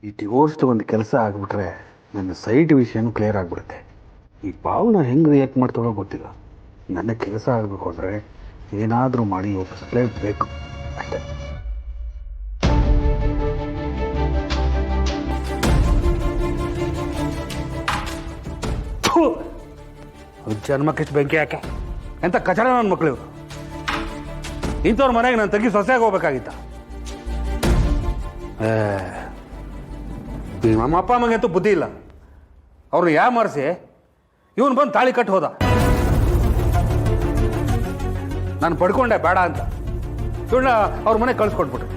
ಈ ಡಿವೋರ್ಸ್ದು ಒಂದು ಕೆಲಸ ಆಗಿಬಿಟ್ರೆ ನನ್ನ ಸೈಟ್ ವಿಷಯನೂ ಕ್ಲಿಯರ್ ಆಗಿಬಿಡುತ್ತೆ. ಈ ಪಾವನ ಹೆಂಗೆ ರಿಯಾಕ್ಟ್ ಮಾಡ್ತಾಳೋ ಗೊತ್ತಿಲ್ಲ. ನನ್ನ ಕೆಲಸ ಆಗಬೇಕು ಅಂದರೆ ಏನಾದರೂ ಮಾಡಿ ಒಪ್ಪಿಸಲೇಬೇಕು ಅಷ್ಟೇ. ಜನ್ಮಕ್ಕಿಷ್ಟು ಬೆಂಕಿ ಯಾಕೆ ಎಂತ ಕಚಡ ನನ್ನ ಮಕ್ಕಳು ಇವರು. ಇಂಥವ್ರ ಮನೆಗೆ ನಾನು ತಂಗಿ ಸೊಸೆಯಾಗಿ ಹೋಗ್ಬೇಕಾಗಿತ್ತ. ನಮ್ಮ ಅಪ್ಪ ಅಮ್ಮಂಗಂತೂ ಬುದ್ಧಿ ಇಲ್ಲ. ಅವ್ರನ್ನ ಯಾ ಮಾರಿಸಿ ಇವನು ಬಂದು ತಾಳಿ ಕಟ್ಟಿ ಹೋದ. ನಾನು ಪಡ್ಕೊಂಡೆ ಬೇಡ ಅಂತ ಇವಳನ್ನ ಅವ್ರ ಮನೆಗೆ ಕಳ್ಸ್ಕೊಟ್ಬಿಟ್ರು.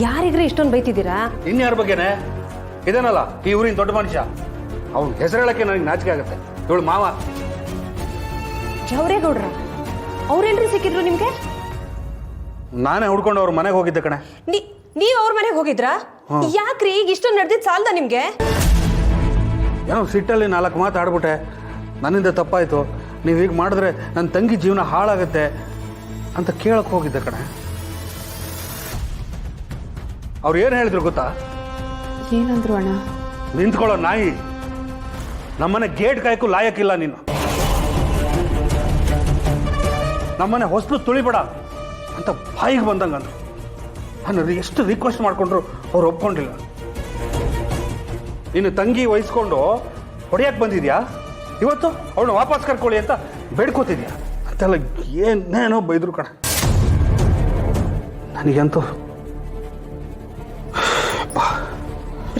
ಯಾರಿಗ್ರೆ ಇಷ್ಟೊಂದು ಬೈತಿದ್ದೀರಾ? ಇನ್ಯಾರ ಬಗ್ಗೆನೆ ಇದೇನಲ್ಲ ಈ ಊರಿನ ದೊಡ್ಡ ಮನುಷ್ಯ. ಅವ್ನ ಹೆಸರು ಹೇಳಕ್ಕೆ ನನಗೆ ನಾಚಿಕೆ ಆಗುತ್ತೆ. ಇವಳು ಮಾವ ಜವರೇಗೌಡ್ರ. ಅವ್ರೆಲ್ರಿ ಸಿಕ್ಕಿದ್ರು ನಿಮ್ಗೆ? ನಾನೇ ಹುಡ್ಕೊಂಡು ಅವ್ರ ಮನೆಗೆ ಹೋಗಿದ್ದೆ ಕಣೆ. ನೀವ್ ಅವ್ರ ಮನೆಗೆ ಹೋಗಿದ್ರಾ? ಯಾಕ್ರಿ ಈಗ ಇಷ್ಟೊಂದು ನಡೆದಿದ್ದು ಸಾಲ್ದ ನಿಮ್ಗೆ? ಏನೋ ಸಿಟ್ಟಲ್ಲಿ 4 ಮಾತು ಆಡ್ಬಿಟ್ಟೆ. ನನ್ನಿಂದ ತಪ್ಪಾಯ್ತು, ನೀವು ಹೀಗೆ ಮಾಡಿದ್ರೆ ನನ್ನ ತಂಗಿ ಜೀವನ ಹಾಳಾಗತ್ತೆ ಅಂತ ಕೇಳಕ್ಕೆ ಹೋಗಿದ್ದೆ ಕಣೆ. ಅವ್ರು ಏನು ಹೇಳಿದ್ರು ಗೊತ್ತಾ? ಏನಂದ್ರು ಅಣ್ಣ? ನಿಂತ್ಕೊಳ್ಳೋ ನಾಯಿ, ನಮ್ಮನೆ ಗೇಟ್ ಕಾಯಕ್ಕೂ ಲಾಯಕ್ಕಿಲ್ಲ ನೀನು. ನಮ್ಮನೆ ಹೊಸಲು ತುಳಿಬೇಡ ಅಂತ ಬಾಯಿಗೆ ಬಂದಂಗೆ ಅಂದ್ರು. ನಾನು ಎಷ್ಟು ರಿಕ್ವೆಸ್ಟ್ ಮಾಡ್ಕೊಂಡ್ರು ಅವ್ರು ಒಪ್ಕೊಂಡಿಲ್ಲ. ನೀನು ತಂಗಿ ವಹಿಸ್ಕೊಂಡು ಹೊಡೆಯಕ್ಕೆ ಬಂದಿದ್ಯಾ, ಇವತ್ತು ಅವಳನ್ನ ವಾಪಸ್ ಕರ್ಕೊಳ್ಳಿ ಅಂತ ಬೇಡ್ಕೋತಿದ್ಯಾ ಅಂತೆಲ್ಲ ಏನೇನೋ ಬೈದ್ರು ಕಣ. ನನಗಂತೂ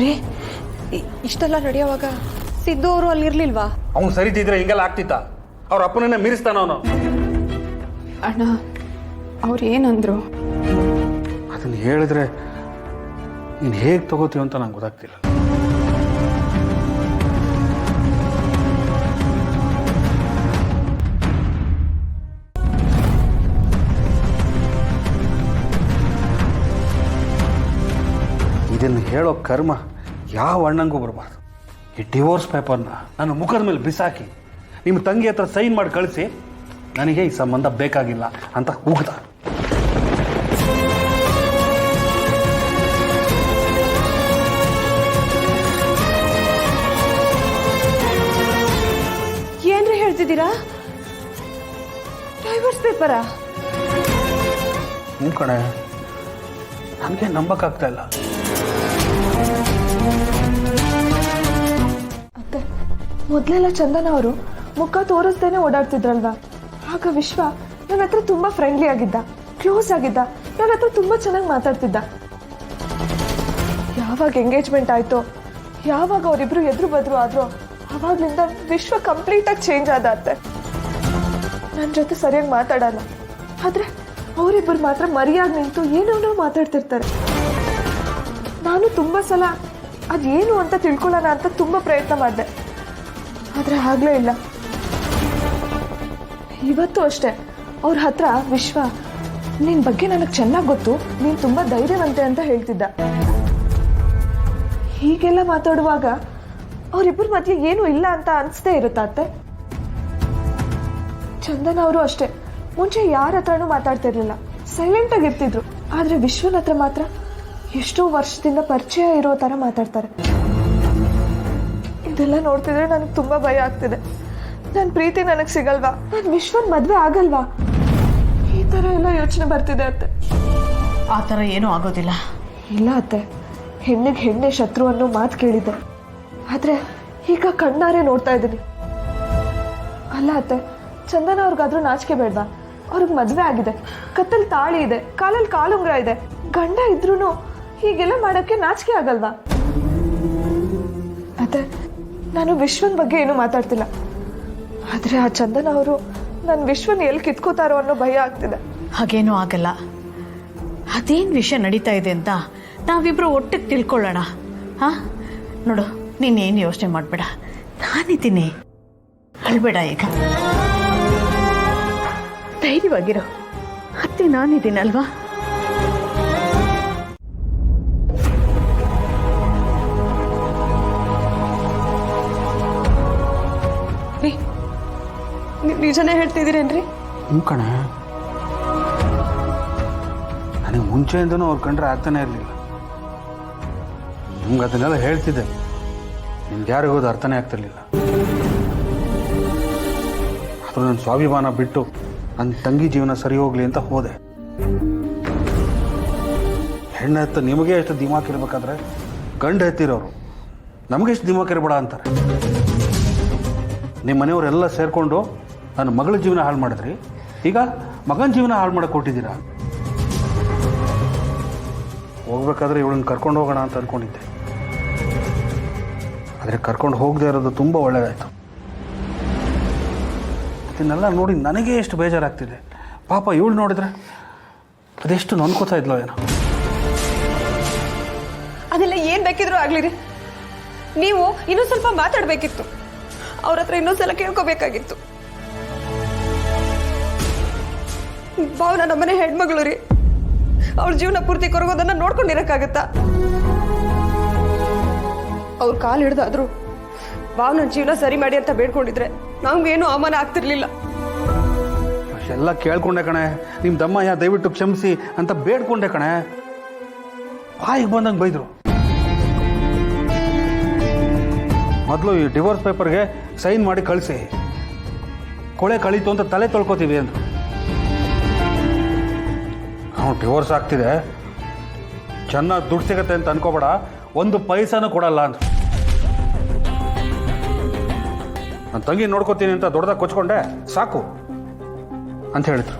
ರೇ, ಇಷ್ಟೆಲ್ಲ ನಡೆಯುವಾಗ ಸಿದ್ದು ಅವರು ಅಲ್ಲಿರ್ಲಿಲ್ವಾ? ಅವ್ನು ಸರಿತಿದ್ರೆ ಹಿಂಗೆಲ್ಲ ಆಗ್ತಿತ್ತ? ಅವ್ರ ಅಪ್ಪನನ್ನೇ ಮೀರಿಸ್ತಾನ ಅವನು. ಅಣ್ಣ ಅವ್ರು ಏನಂದ್ರು? ಅದನ್ನು ಹೇಳಿದ್ರೆ ನೀನು ಹೇಗೆ ತಗೋತೀವ ಅಂತ ನಂಗೆ ಗೊತ್ತಾಗ್ತಿಲ್ಲ. ಇದನ್ನು ಹೇಳೋ ಕರ್ಮ ಯಾವ ಅಣ್ಣಂಗೂ ಬರಬಾರ್ದು. ಈ ಡಿವೋರ್ಸ್ ಪೇಪರ್ನ ನನ್ನ ಮುಖದ ಮೇಲೆ ಬಿಸಾಕಿ ನಿಮ್ಮ ತಂಗಿ ಹತ್ರ ಸೈನ್ ಮಾಡಿ ಕಳಿಸಿ ನನಗೆ ಈ ಸಂಬಂಧ ಬೇಕಾಗಿಲ್ಲ ಅಂತ ಕೂಗ್ದ. ಏನ್ರಿ ಹೇಳ್ತಿದ್ದೀರಾ? ಡೈವರ್ಸ್ ಪೇಪರಾ? ಹ್ಞೂ ಕಣೆ, ನನಗೆ ನಂಬಕ್ಕಾಗ್ತಾ ಇಲ್ಲ. ಅತ್ತೆ, ಮೊದಲೆಲ್ಲ ಚಂದನ ಅವರು ಮುಖ ತೋರಿಸ್ದೇನೆ ಓಡಾಡ್ತಿದ್ರಲ್ವಾ? ಆಗ ವಿಶ್ವ ನನ್ನ ಹತ್ರ ತುಂಬಾ ಫ್ರೆಂಡ್ಲಿ ಆಗಿದ್ದ, ಕ್ಲೋಸ್ ಆಗಿದ್ದ, ನನ್ನ ಹತ್ರ ತುಂಬಾ ಚೆನ್ನಾಗಿ ಮಾತಾಡ್ತಿದ್ದ. ಯಾವಾಗ ಎಂಗೇಜ್ಮೆಂಟ್ ಆಯ್ತೋ, ಯಾವಾಗ ಅವರಿಬ್ರು ಎದುರು ಬದ್ರು ಆದ್ರೂ ಅವಾಗ್ಲಿಂದ ವಿಶ್ವ ಕಂಪ್ಲೀಟ್ ಆಗಿ ಚೇಂಜ್ ಆದ ಅತ್ತೆ. ನನ್ನ ಜೊತೆ ಸರಿಯಾಗಿ ಮಾತಾಡಲ್ಲ, ಆದ್ರೆ ಅವರಿಬ್ಬರು ಮಾತ್ರ ಮರಿಯಾಗಿ ನಿಂತು ಏನೇನೋ ಮಾತಾಡ್ತಿರ್ತಾರೆ. ನಾನು ತುಂಬಾ ಸಲ ಅದೇನು ಅಂತ ತಿಳ್ಕೊಳ್ಳೋಣ ಅಂತ ತುಂಬಾ ಪ್ರಯತ್ನ ಮಾಡಿದೆ, ಆದ್ರೆ ಆಗ್ಲೇ ಇಲ್ಲ. ಇವತ್ತು ಅಷ್ಟೇ ಅವ್ರ ಹತ್ರ ವಿಶ್ವ ನಿನ್ ಬಗ್ಗೆ ನನಗೆ ಚೆನ್ನಾಗಿ ಗೊತ್ತು, ನೀನ್ ತುಂಬಾ ಧೈರ್ಯವಂತೆ ಅಂತ ಹೇಳ್ತಿದ್ದ. ಹೀಗೆಲ್ಲ ಮಾತಾಡುವಾಗ ಅವರಿಬ್ಬರ ಮಧ್ಯೆ ಏನು ಇಲ್ಲ ಅಂತ ಅನ್ಸ್ತೇ ಇರುತ್ತಾ ಅತ್ತೆ? ಚಂದನ ಅವರು ಅಷ್ಟೇ, ಮುಂಚೆ ಯಾರ ಹತ್ರನೂ ಮಾತಾಡ್ತಿರ್ಲಿಲ್ಲ, ಸೈಲೆಂಟ್ ಆಗಿರ್ತಿದ್ರು. ಆದ್ರೆ ವಿಶ್ವನ ಹತ್ರ ಮಾತ್ರ ಎಷ್ಟೋ ವರ್ಷದಿಂದ ಪರಿಚಯ ಇರೋ ತರ ಮಾತಾಡ್ತಾರೆ. ಇದೆಲ್ಲ ನೋಡ್ತಿದ್ರೆ ನನಗೆ ತುಂಬಾ ಭಯ ಆಗ್ತಿದೆ. ನನ್ನ ಪ್ರೀತಿ ನನಗೆ ಸಿಗಲ್ವಾ? ನನ್ನ ವಿಶ್ವನ್ ಮದ್ವೆ ಆಗಲ್ವಾ? ಈ ತರ ಎಲ್ಲ ಯೋಚನೆ ಬರ್ತಿದೆ ಅತ್ತೆ. ಆ ಥರ ಏನೂ ಆಗೋದಿಲ್ಲ. ಇಲ್ಲ ಅತ್ತೆ, ಹೆಣ್ಣಿಗೆ ಹೆಣ್ಣೆ ಶತ್ರು ಅನ್ನೋ ಮಾತು ಕೇಳಿದ್ದೆ, ಆದ್ರೆ ಈಗ ಕಣ್ಣಾರೆ ನೋಡ್ತಾ ಇದ್ದೀನಿ. ಅಲ್ಲ ಅತ್ತೆ, ಚಂದನ ಅವ್ರಿಗಾದ್ರೂ ನಾಚಿಕೆ ಬೇಡ್ವಾ? ಅವ್ರಿಗೆ ಮದ್ವೆ ಆಗಿದೆ, ಕತ್ತಲ್ಲಿ ತಾಳಿ ಇದೆ, ಕಾಲಲ್ಲಿ ಕಾಲುಂಗ್ರ ಇದೆ, ಗಂಡ ಇದ್ರೂ ಹೀಗೆಲ್ಲ ಮಾಡೋಕ್ಕೆ ನಾಚಿಕೆ ಆಗಲ್ವಾ? ಅತ್ತೆ, ನಾನು ವಿಶ್ವನ್ ಬಗ್ಗೆ ಏನು ಮಾತಾಡ್ತಿಲ್ಲ, ಆದ್ರೆ ಆ ಚಂದನ ಅವರು ನನ್ನ ವಿಶ್ವನ್ ಎಲ್ಲಿ ಕಿತ್ಕೋತಾರೋ ಅನ್ನೋ ಭಯ ಆಗ್ತಿದೆ. ಹಾಗೇನೂ ಆಗಲ್ಲ. ಅದೇನು ವಿಷಯ ನಡೀತಾ ಇದೆ ಅಂತ ನಾವಿಬ್ರು ಒಟ್ಟಿಗೆ ತಿಳ್ಕೊಳ್ಳೋಣ. ಹಾ, ನೋಡು, ನೀನೇನು ಯೋಚನೆ ಮಾಡಬೇಡ, ನಾನಿದ್ದೀನಿ, ಅಳ್ಬೇಡ. ಈಗ ಧೈರ್ಯವಾಗಿರೋ, ಅತ್ತೆ ನಾನಿದ್ದೀನಲ್ವಾ? ನಿಜನೇ ಹೇಳ್ತಿದ್ದೀರೇನ್ರಿ? ಹ್ಞೂ ಕಣೆ, ನನಗೆ ಮುಂಚೆಯಿಂದನೂ ಅವ್ರು ಕಂಡ್ರೆ ಆಗ್ತಾನೆ ಇರಲಿಲ್ಲ. ನಿಮ್ಗೆ ಅದನ್ನೆಲ್ಲ ಹೇಳ್ತಿದ್ದೆ, ನಿಮ್ಗೆ ಯಾರಿಗೂ ಅದು ಅರ್ಥನೇ ಆಗ್ತಿರ್ಲಿಲ್ಲ. ಆದರೂ ನನ್ನ ಸ್ವಾಭಿಮಾನ ಬಿಟ್ಟು ನನ್ನ ತಂಗಿ ಜೀವನ ಸರಿ ಹೋಗಲಿ ಅಂತ ಹೋದೆ. ಹೆಣ್ಣೆತ್ತ ನಿಮಗೆ ಎಷ್ಟು ದಿಮಾಕ್ ಇರ್ಬೇಕಾದ್ರೆ ಗಂಡು ಎತ್ತಿರೋರು ನಮಗೆ ಎಷ್ಟು ದಿಮಾಕ್ ಇರಬೇಡ ಅಂತಾರೆ. ನಿಮ್ಮ ಮನೆಯವರೆಲ್ಲ ಸೇರಿಕೊಂಡು ನನ್ನ ಮಗಳ ಜೀವನ ಹಾಳು ಮಾಡಿದ್ರಿ, ಈಗ ಮಗನ ಜೀವನ ಹಾಳು ಮಾಡಕ್ಕೆ ಕೊಟ್ಟಿದ್ದೀರಾ. ಹೋಗ್ಬೇಕಾದ್ರೆ ಇವಳನ್ನ ಕರ್ಕೊಂಡು ಹೋಗೋಣ ಅಂತ ಅಂದ್ಕೊಂಡಿದ್ದೆ, ಆದರೆ ಕರ್ಕೊಂಡು ಹೋಗದೆ ಇರೋದು ತುಂಬ ಒಳ್ಳೆಯದಾಯಿತು. ಇದನ್ನೆಲ್ಲ ನೋಡಿ ನನಗೆ ಎಷ್ಟು ಬೇಜಾರಾಗ್ತಿದೆ. ಪಾಪ ಇವಳು ನೋಡಿದ್ರೆ ಅದೆಷ್ಟು ನೊನ್ಕೋತಾ ಇದ್ಲೋ ಏನೋ. ಅದೆಲ್ಲ ಏನ್ ಬೇಕಿದ್ರು ಆಗ್ಲಿ ರೀ, ನೀವು ಇನ್ನೂ ಸ್ವಲ್ಪ ಮಾತಾಡ್ಬೇಕಿತ್ತು, ಅವ್ರ ಹತ್ರ ಇನ್ನೊಂದ್ಸಲ ಕೇಳ್ಕೋಬೇಕಾಗಿತ್ತು. ಭಾವನ ನಮ್ಮನೆ ಹೆಣ್ಮಗಳು ರೀ, ಅವ್ರ ಜೀವನ ಪೂರ್ತಿ ಕೊರಗೋದನ್ನ ನೋಡ್ಕೊಂಡಿರಕ್ಕಾಗತ್ತಾ? ಅವ್ರ ಕಾಲು ಹಿಡ್ದಾದ್ರು ಭಾವನ ಜೀವನ ಸರಿ ಮಾಡಿ ಅಂತ ಬೇಡ್ಕೊಂಡಿದ್ರೆ ನಮ್ಗೇನು ಅವಮಾನ ಆಗ್ತಿರ್ಲಿಲ್ಲ. ಅಷ್ಟೆಲ್ಲ ಕೇಳ್ಕೊಂಡೆ ಕಣೆ, ನಿಮ್ಮ ದಮ್ಮಯ್ಯ ದಯವಿಟ್ಟು ಕ್ಷಮಿಸಿ ಅಂತ ಬೇಡ್ಕೊಂಡೆ ಕಣೆ. ಬಾಯಿಗೆ ಬಂದಂಗೆ ಬೈದರು. ಮೊದಲು ಈ ಡಿವೋರ್ಸ್ ಪೇಪರ್ಗೆ ಸೈನ್ ಮಾಡಿ ಕಳಿಸಿ, ಕೊಳೆ ಕಳೀತು ಅಂತ ತಲೆ ತೊಳ್ಕೊತೀವಿ ಅಂದರು. ನಾವು ಡಿವೋರ್ಸ್ ಆಗ್ತಿದೆ, ಚೆನ್ನಾಗಿ ದುಡ್ಡು ಸಿಗತ್ತೆ ಅಂತ ಅನ್ಕೋಬೇಡ, 1 ಪೈಸಾನೂ ಕೊಡಲ್ಲ ಅಂದರು. ನನ್ನ ತಂಗಿ ನೋಡ್ಕೋತೀನಿ ಅಂತ ದೊಡ್ಡದಾಗಿ ಕೊಚ್ಕೊಂಡೆ, ಸಾಕು ಅಂತ ಹೇಳಿದ್ರು.